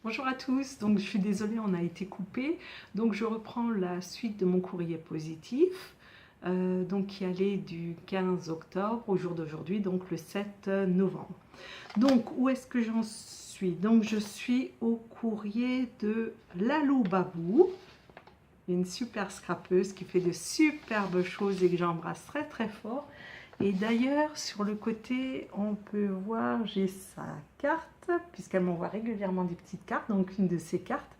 Bonjour à tous, donc je suis désolée, on a été coupé. Donc je reprends la suite de mon courrier positif, donc qui allait du 15 octobre au jour d'aujourd'hui, donc le 7 novembre. Donc où est-ce que j'en suis? Donc je suis au courrier de Lalou Babou, une super scrapeuse qui fait de superbes choses et que j'embrasse très très fort. Et d'ailleurs, sur le côté, on peut voir, j'ai sa carte, puisqu'elle m'envoie régulièrement des petites cartes, donc une de ses cartes.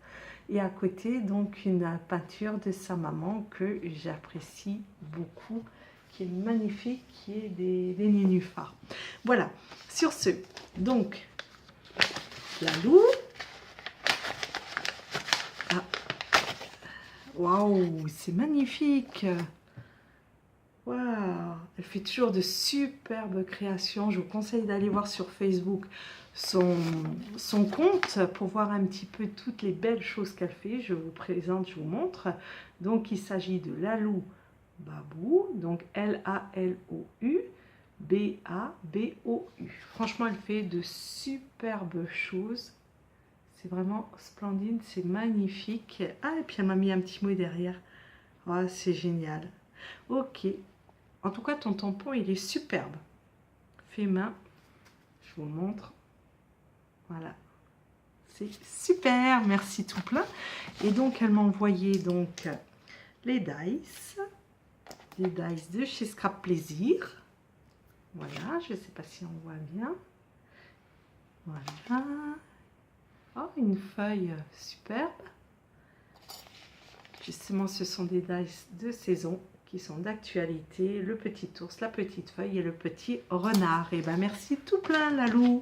Et à côté, donc, une peinture de sa maman que j'apprécie beaucoup, qui est magnifique, qui est des nénuphars. Voilà, sur ce, donc, la Lou. Ah, waouh, c'est magnifique! Waouh, elle fait toujours de superbes créations. Je vous conseille d'aller voir sur Facebook son compte pour voir un petit peu toutes les belles choses qu'elle fait. Je vous présente, je vous montre. Donc, il s'agit de Lalou Babou, donc Lalou Babou. Franchement, elle fait de superbes choses. C'est vraiment splendide, c'est magnifique. Ah, et puis elle m'a mis un petit mot derrière. Ah, c'est génial. Ok. En tout cas, ton tampon, il est superbe. Fait main. Je vous montre. Voilà. C'est super. Merci tout plein. Et donc, elle m'a envoyé donc les dice. Les dice de chez Scrap Plaisir. Voilà. Je ne sais pas si on voit bien. Voilà. Oh, une feuille superbe. Justement, ce sont des dice de saison qui sont d'actualité, le petit ours, la petite feuille et le petit renard. Et ben merci tout plein, Lalou.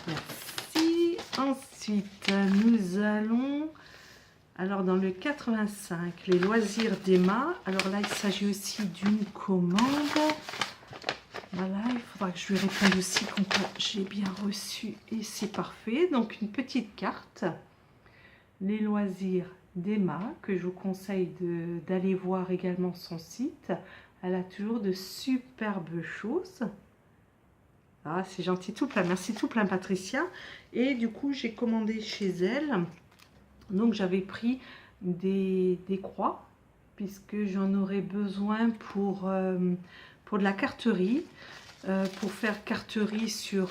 Merci. Ensuite, nous allons alors dans le 85, les loisirs d'Emma. Alors là, il s'agit aussi d'une commande. Voilà, il faudra que je lui réponde aussi comme quoi j'ai bien reçu et c'est parfait. Donc une petite carte, les loisirs d'Emma, que je vous conseille d'aller voir également son site. Elle a toujours de superbes choses. Ah, c'est gentil tout plein. Merci tout plein, Patricia. Et du coup, j'ai commandé chez elle. Donc, j'avais pris des croix, puisque j'en aurais besoin pour de la carterie, pour faire carterie sur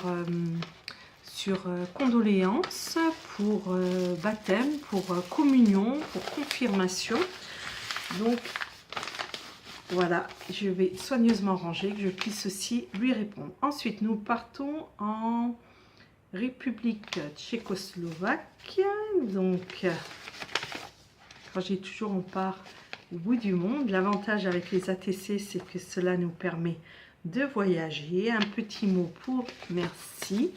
condoléances, pour baptême, pour communion, pour confirmation. Donc voilà, je vais soigneusement ranger, que je puisse aussi lui répondre. Ensuite, nous partons en République tchécoslovaque. Donc, quand j'ai toujours, on part au bout du monde. L'avantage avec les ATC, c'est que cela nous permet de voyager. Un petit mot pour merci.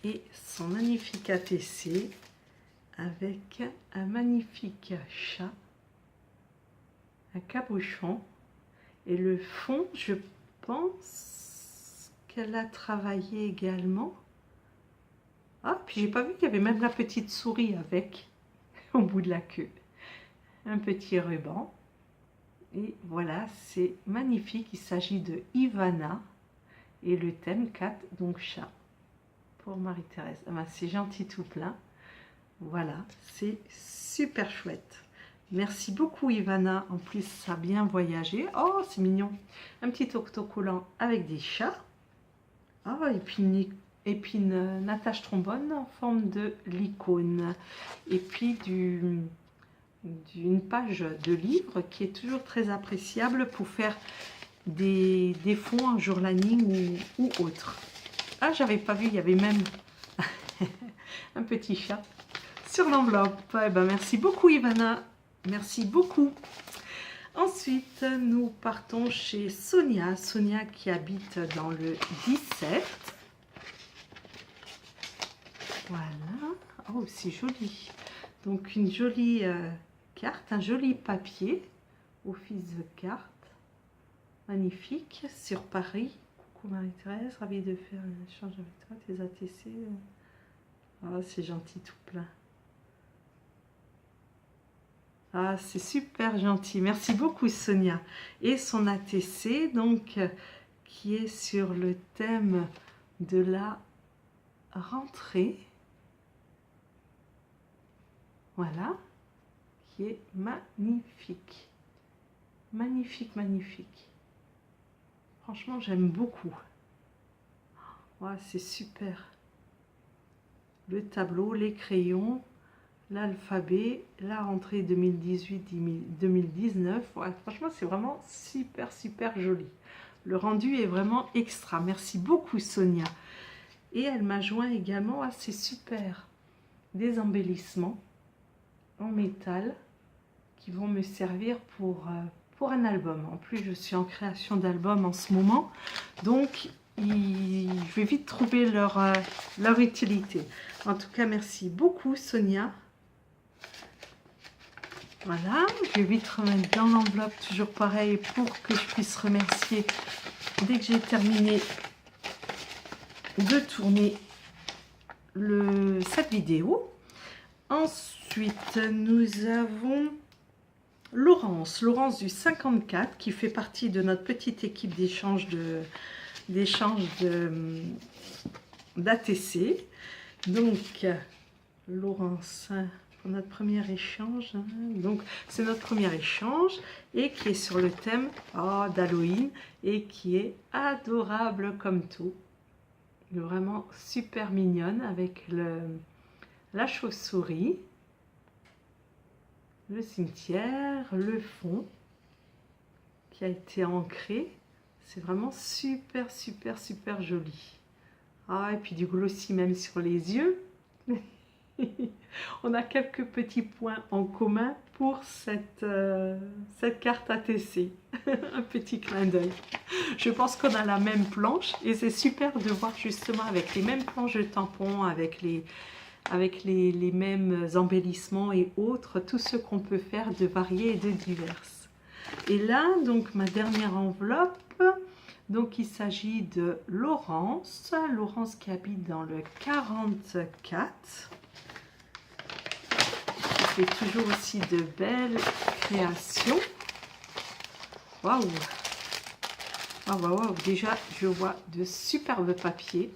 Et son magnifique ATC avec un magnifique chat, un cabochon. Et le fond, je pense qu'elle a travaillé également. Ah, puis j'ai pas vu qu'il y avait même la petite souris avec, au bout de la queue. Un petit ruban. Et voilà, c'est magnifique. Il s'agit de Ivana. Et le thème 4, donc chat. Pour Marie-Thérèse. Ah ben, c'est gentil tout plein. Voilà, c'est super chouette. Merci beaucoup Ivana. En plus, ça a bien voyagé. Oh, c'est mignon. Un petit autocollant avec des chats. Ah, et puis une attache trombone en forme de l'icône. Et puis d'une page de livre qui est toujours très appréciable pour faire des fonds en journaling ou autre. Ah, j'avais pas vu, il y avait même un petit chat sur l'enveloppe. Eh ben, merci beaucoup Ivana, merci beaucoup. Ensuite, nous partons chez Sonia. Sonia qui habite dans le 17. Voilà. Oh, c'est joli. Donc, une jolie carte, un joli papier, office de carte. Magnifique, sur Paris. Coucou Marie-Thérèse, ravie de faire un échange avec toi, tes ATC. Oh, c'est gentil tout plein. Ah, c'est super gentil. Merci beaucoup Sonia. Et son ATC, donc, qui est sur le thème de la rentrée. Voilà, qui est magnifique. Magnifique, magnifique. Franchement, j'aime beaucoup. Ouais, c'est super. Le tableau, les crayons, l'alphabet, la rentrée 2018-2019. Ouais, franchement, c'est vraiment super, super joli. Le rendu est vraiment extra. Merci beaucoup, Sonia. Et elle m'a joint également, ah, c'est super, des embellissements en métal qui vont me servir pour un album. En plus, je suis en création d'album en ce moment, donc je vais vite trouver leur utilité. En tout cas, merci beaucoup, Sonia. Voilà, je vais vite remettre dans l'enveloppe, toujours pareil, pour que je puisse remercier dès que j'ai terminé de tourner cette vidéo. Ensuite, nous avons Laurence du 54 qui fait partie de notre petite équipe d'échange d'ATC. Donc, Laurence, pour notre premier échange, hein. Donc c'est notre premier échange et qui est sur le thème d'Halloween et qui est adorable comme tout. Vraiment super mignonne avec la chauve-souris, le cimetière, le fond qui a été ancré. C'est vraiment super, super, super joli. Ah, et puis du glossy même sur les yeux. On a quelques petits points en commun pour cette carte ATC. Un petit clin d'œil. Je pense qu'on a la même planche et c'est super de voir justement avec les mêmes planches de tampons, avec les mêmes embellissements et autres, tout ce qu'on peut faire de variés et de divers. Et là, donc ma dernière enveloppe, donc il s'agit de Laurence qui habite dans le 44. Qui fait toujours aussi de belles créations. Waouh! Waouh, waouh, waouh! Déjà, je vois de superbes papiers.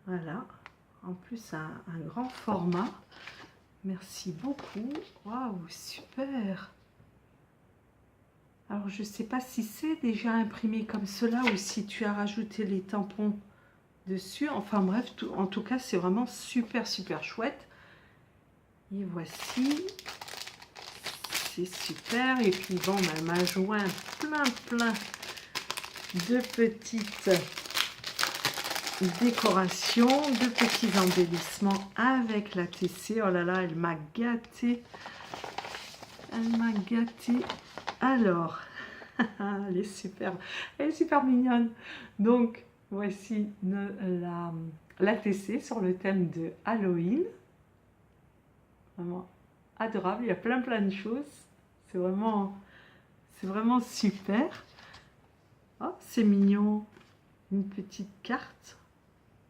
Voilà. En plus, un grand format. Merci beaucoup. Waouh, super! Alors, je ne sais pas si c'est déjà imprimé comme cela ou si tu as rajouté les tampons dessus. Enfin bref, en tout cas, c'est vraiment super, super chouette. Et voici. C'est super. Et puis, bon, elle m'a joint plein de petites décorations, de petits embellissements avec la TC. Oh là là, elle m'a gâtée. Elle m'a gâtée. Alors, elle est super mignonne. Donc, voici la TC sur le thème de Halloween. Vraiment adorable. Il y a plein de choses. C'est vraiment super. Oh, c'est mignon. Une petite carte.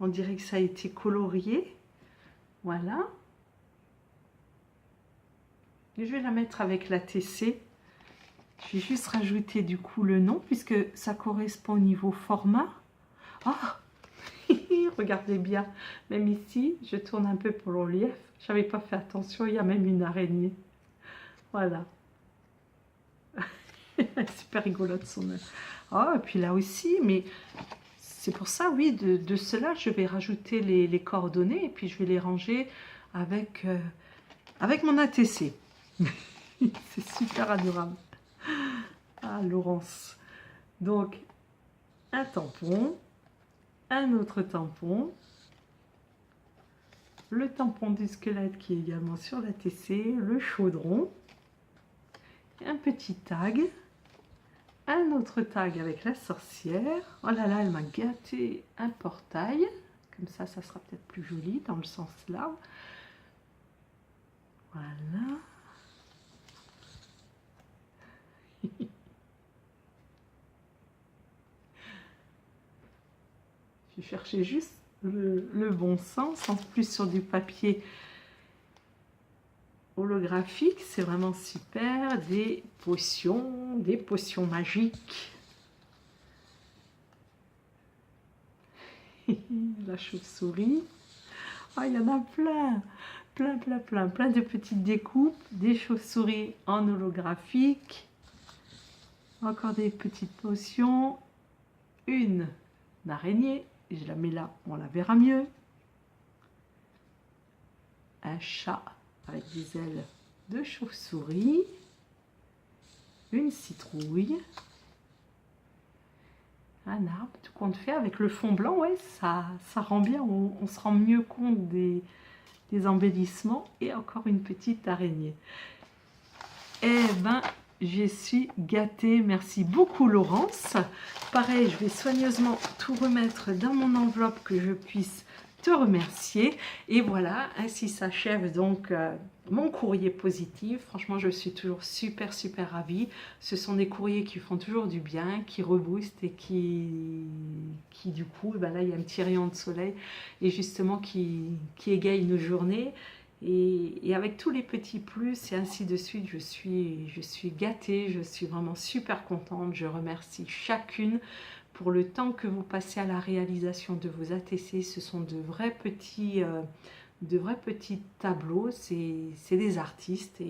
On dirait que ça a été colorié. Voilà. Et je vais la mettre avec la TC. Je vais juste rajouter du coup le nom puisque ça correspond au niveau format. Ah, regardez bien. Même ici, je tourne un peu pour le relief. Je n'avais pas fait attention, il y a même une araignée. Voilà. Super rigolote son œuf. Ah, et puis là aussi, mais c'est pour ça, oui, de cela, je vais rajouter les coordonnées et puis je vais les ranger avec mon ATC. C'est super adorable. Ah, Laurence. Donc, un tampon, un autre tampon, le tampon du squelette qui est également sur la TC, le chaudron, un petit tag, un autre tag avec la sorcière. Oh là là, elle m'a gâté un portail. Comme ça sera peut-être plus joli dans le sens là. Voilà. J'ai cherché juste le bon sens, en plus sur du papier holographique, c'est vraiment super. Des potions magiques. La chauve-souris. Ah, il y en a plein, plein de petites découpes, des chauves-souris en holographique, encore des petites potions, une araignée, je la mets là, on la verra mieux, un chat avec des ailes de chauve-souris, une citrouille, un arbre, tout compte fait avec le fond blanc, ouais, ça rend bien, on se rend mieux compte des embellissements, et encore une petite araignée. Eh ben, je suis gâtée. Merci beaucoup, Laurence. Pareil, je vais soigneusement tout remettre dans mon enveloppe que je puisse te remercier. Et voilà, ainsi s'achève donc mon courrier positif. Franchement, je suis toujours super ravie. Ce sont des courriers qui font toujours du bien, qui reboostent et qui du coup, ben là, il y a un petit rayon de soleil et justement qui égaye nos journées. Et avec tous les petits plus et ainsi de suite, je suis gâtée, je suis vraiment super contente. Je remercie chacune pour le temps que vous passez à la réalisation de vos ATC. Ce sont de vrais petits tableaux, c'est des artistes.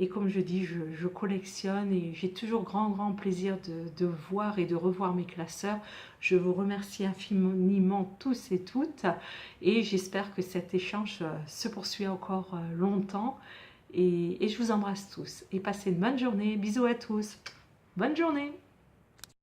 Et comme je dis, je collectionne et j'ai toujours grand plaisir de voir et de revoir mes classeurs. Je vous remercie infiniment tous et toutes et j'espère que cet échange se poursuit encore longtemps. Et je vous embrasse tous et passez une bonne journée. Bisous à tous. Bonne journée.